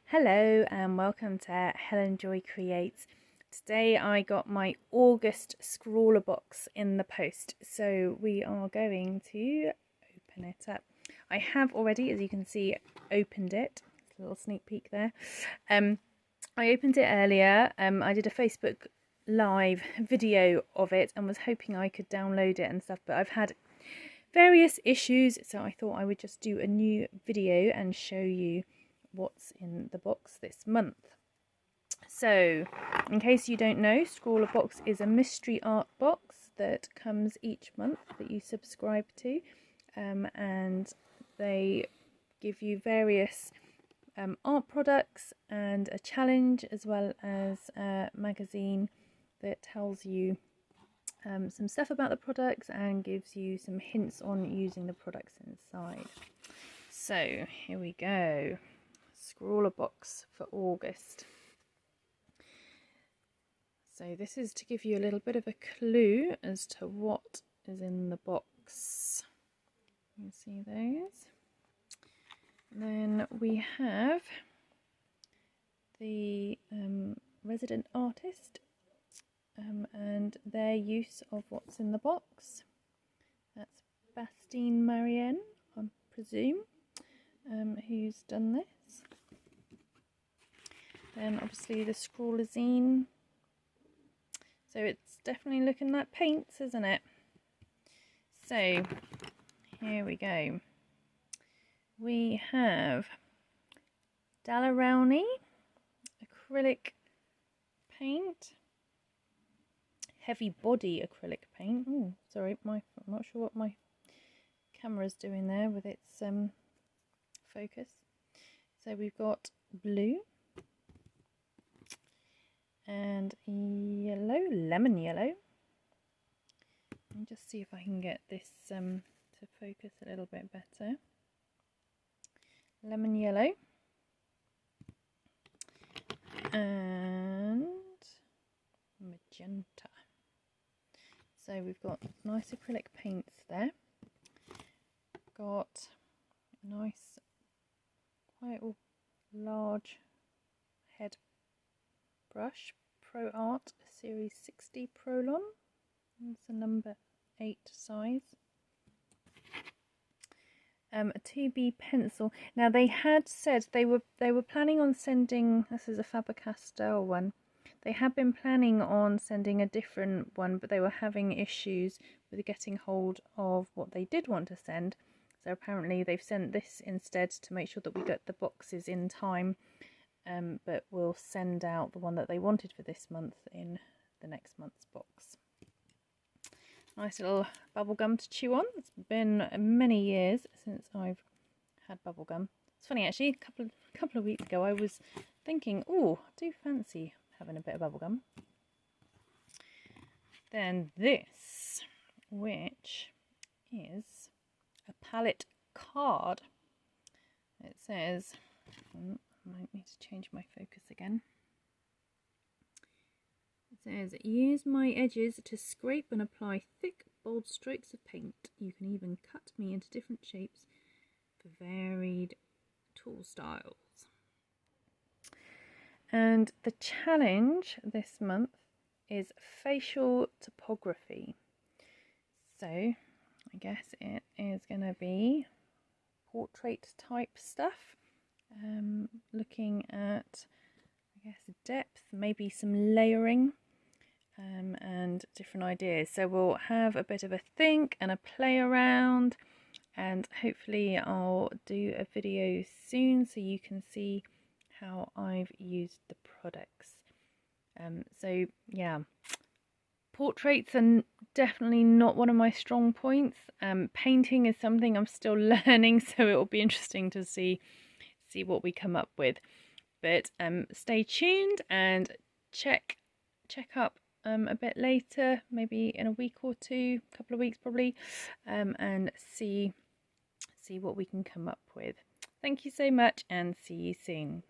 Hello and welcome to Helen Joy Creates. Today I got my August Scrawlrbox in the post, so we are going to open it up. I have already, as you can see, opened it. A little sneak peek there. I opened it earlier. I did a Facebook live video of it and was hoping I could download it and stuff, but I've had various issues, so I thought I would just do a new video and show you what's in the box this month. So, in case you don't know, Scrawlrbox is a mystery art box that comes each month that you subscribe to, and they give you various art products and a challenge, as well as a magazine that tells you some stuff about the products and gives you some hints on using the products inside. So here we go. Scrawlrbox for August. So this is to give you a little bit of a clue as to what is in the box. You see those. And then we have the resident artist and their use of what's in the box. That's Bastien Marianne, I presume, who's done this. Then obviously the Scrawlzine. So it's definitely looking like paints, isn't it? So here we go. We have Daler-Rowney acrylic paint, heavy body acrylic paint. Oh, sorry, I'm not sure what my camera's doing there with its focus. So we've got blue and yellow, lemon yellow. Let me just see if I can get this to focus a little bit better. Lemon yellow and magenta. So we've got nice acrylic paints there. Got a nice, quite large head brush, Pro Art Series 60 Prolon. It's a number 8 size. A 2B pencil. Now they had said they were planning on sending, this is a Faber-Castell one. They had been planning on sending a different one, but they were having issues with getting hold of what they did want to send. So apparently they've sent this instead to make sure that we get the boxes in time. But we'll send out the one that they wanted for this month in the next month's box. Nice little bubble gum to chew on. It's been many years since I've had bubble gum. It's funny actually, a couple of weeks ago I was thinking, oh, I do fancy having a bit of bubble gum. Then this, which is a palette card. It says, I might need to change my focus again. It says, use my edges to scrape and apply thick, bold strokes of paint. You can even cut me into different shapes for varied tool styles. And the challenge this month is facial topography. So I guess it is going to be portrait type stuff. Looking at, I guess, depth, maybe some layering, and different ideas. So we'll have a bit of a think and a play around, and hopefully I'll do a video soon so you can see how I've used the products. So yeah, portraits are definitely not one of my strong points. Painting is something I'm still learning, so it will be interesting to see what we come up with. But stay tuned and check up a bit later, maybe in a week or two, a couple of weeks probably, and see what we can come up with. Thank you so much and see you soon.